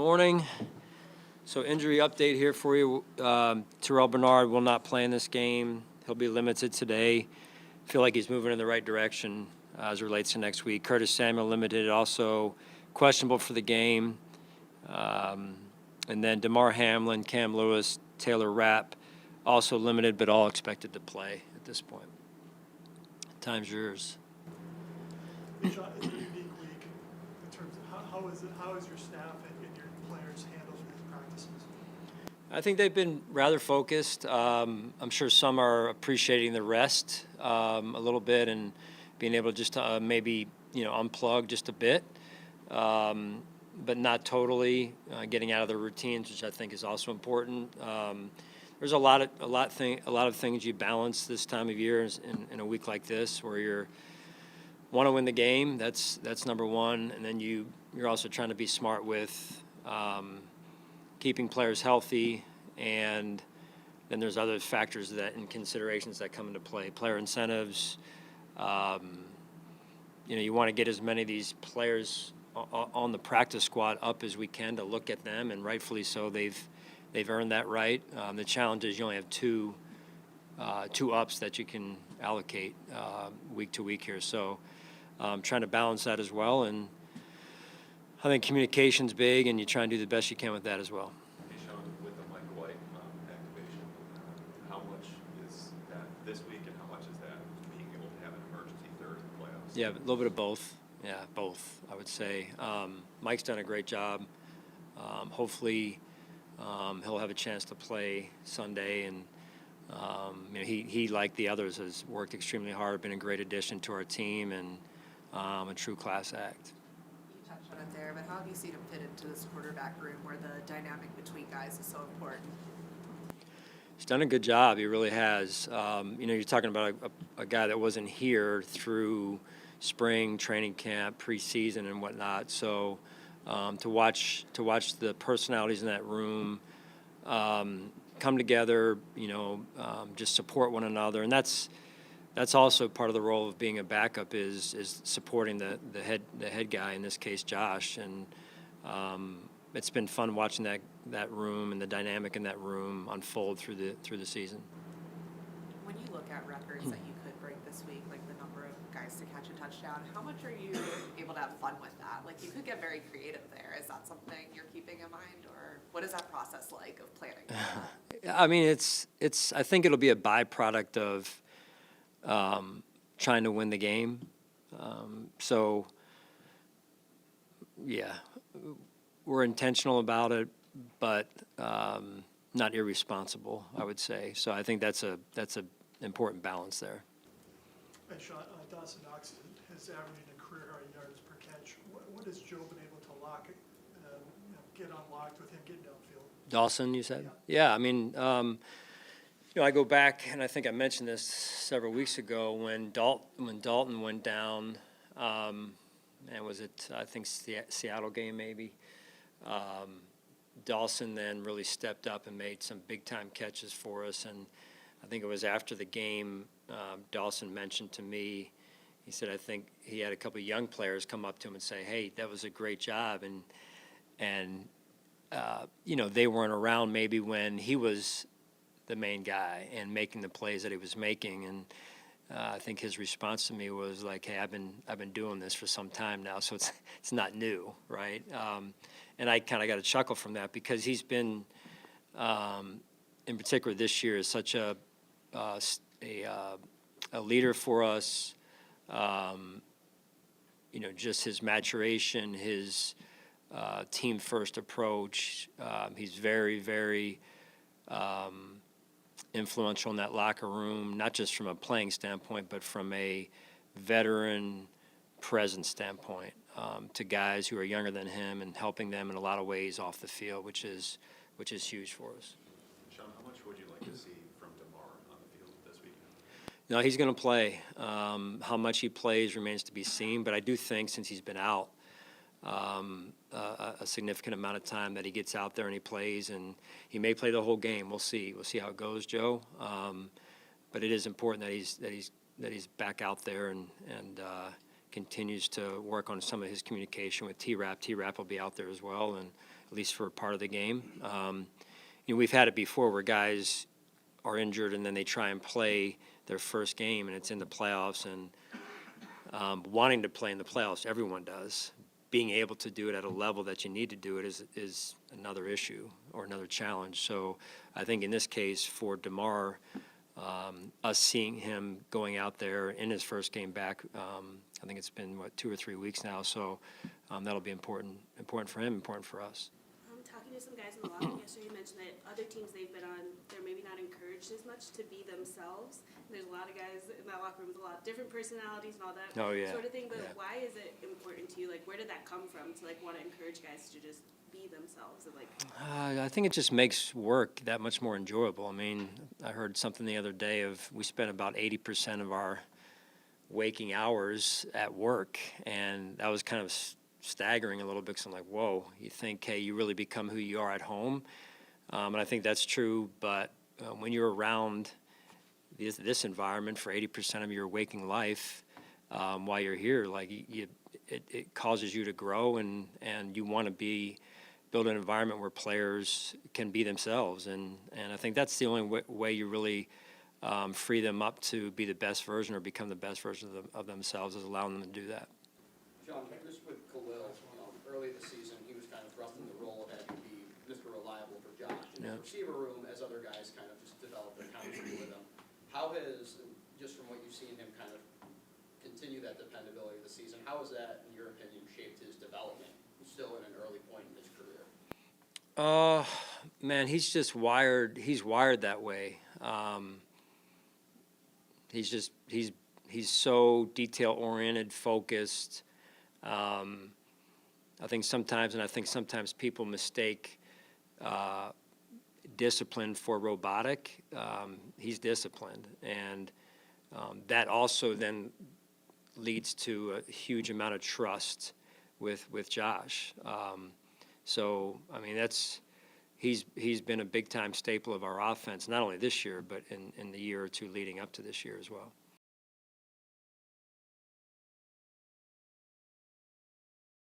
morning. So injury update here for you. Terrell Bernard will not play in this game. He'll be limited today. Feel like he's moving in the right direction as it relates to next week. Curtis Samuel limited, also questionable for the game. And then DeMar Hamlin, Cam Lewis, Taylor Rapp, also limited, but all expected to play at this point. Time's yours. It's a unique week in terms of how is your staff and your players handled these practices? I think they've been rather focused. I'm sure some are appreciating the rest a little bit and being able just to maybe unplug just a bit, but not totally getting out of their routines, which I think is also important. There's a lot of things you balance this time of year in a week like this, where you want to win the game. That's number one, and then you're also trying to be smart with keeping players healthy, and then there's other factors and considerations that come into play. Player incentives. You want to get as many of these players on the practice squad up as we can to look at them, and rightfully so. They've earned that right. The challenge is you only have two ups that you can allocate week to week here. So trying to balance that as well, and I think communication's big, and you try and do the best you can with that as well. Hey, Sean, with the Mike White activation, how much is that this week, and how much is that being able to have an emergency third in the playoffs? Yeah, a little bit of both. Yeah, both, I would say. Mike's done a great job. Hopefully he'll have a chance to play Sunday, and he, like the others, has worked extremely hard, been a great addition to our team, and a true class act. You touched on it there, but how have you seen him fit into this quarterback room where the dynamic between guys is so important? He's done a good job. He really has. You're talking about a guy that wasn't here through spring training camp, preseason, and whatnot. So to watch the personalities in that room come together, just support one another, and that's also part of the role of being a backup is supporting the head guy, in this case Josh, and it's been fun watching that room and the dynamic in that room unfold through the season. When you look at records that you could break this week, like the number of guys to catch a touchdown, how much are you able to have fun with that? Like, you could get very creative there. Is that something you're keeping in mind, or what is that process like of planning? I mean, it's. I think it'll be a byproduct of trying to win the game. So, yeah, we're intentional about it, but not irresponsible, I would say. So I think that's a important balance there. And Sean, Dawson Knox is averaging a career high yards per catch. What has Joe been able to get unlocked with him getting downfield? Dawson, you said? Yeah, I mean, I go back, and I think I mentioned this several weeks ago when Dalton went down, and was it, I think, Seattle game maybe. Dawson then really stepped up and made some big-time catches for us, and I think it was after the game, Dawson mentioned to me, he said, I think he had a couple of young players come up to him and say, hey, that was a great job, and they weren't around maybe when he was the main guy and making the plays that he was making, and I think his response to me was like, hey, I've been doing this for some time now, so it's not new, right? And I kind of got a chuckle from that, because he's been, in particular this year, is such a leader for us. Just his maturation, his team-first approach. He's very, very influential in that locker room, not just from a playing standpoint, but from a veteran presence standpoint, to guys who are younger than him, and helping them in a lot of ways off the field, which is huge for us. Sean, how much would you like to see from DeMar on the field this weekend? No, he's going to play. How much he plays remains to be seen, but I do think since he's been out a significant amount of time, that he gets out there and he plays, and he may play the whole game. We'll see. We'll see how it goes, Joe. But it is important that he's back out there and continues to work on some of his communication with T-Rap. T-Rap will be out there as well, and at least for a part of the game. We've had it before where guys are injured and then they try and play their first game, and it's in the playoffs, and wanting to play in the playoffs, everyone does. Being able to do it at a level that you need to do it is another issue or another challenge. So I think in this case for DeMar, us seeing him going out there in his first game back, I think it's been 2 or 3 weeks now. So that'll be important for him, important for us. Talking to some guys in the locker room yesterday, you mentioned that other teams they've been on, they're maybe not encouraged as much to be themselves. There's a lot of guys in that locker room with a lot of different personalities and all that sort of thing. But why is it important to you? Like, where did that come from to want to encourage guys to just be themselves and I think it just makes work that much more enjoyable. I mean, I heard something the other day of we spent about 80% of our waking hours at work, and that was kind of staggering a little bit, because I'm like, whoa, you think, hey, you really become who you are at home. And I think that's true, but when you're around this environment for 80% of your waking life while you're here, it causes you to grow, and you want to build an environment where players can be themselves. And I think that's the only way you really free them up to be the best version or become the best version of themselves, is allowing them to do that. John, just with Khalil, early this season, he was kind of thrust in the role of having to be Mr. Reliable for Josh. In the receiver room, as other guys kind of just develop their chemistry with him, how has, just from what you've seen him kind of continue that dependability this season, how has that, in your opinion, shaped his development? He's still in an early point in his career. Man, he's just wired. He's wired that way. He's so detail oriented, focused. I think sometimes people mistake discipline for robotic. He's disciplined, and that also then leads to a huge amount of trust with Josh. So I mean, he's been a big time staple of our offense, not only this year but in the year or two leading up to this year as well.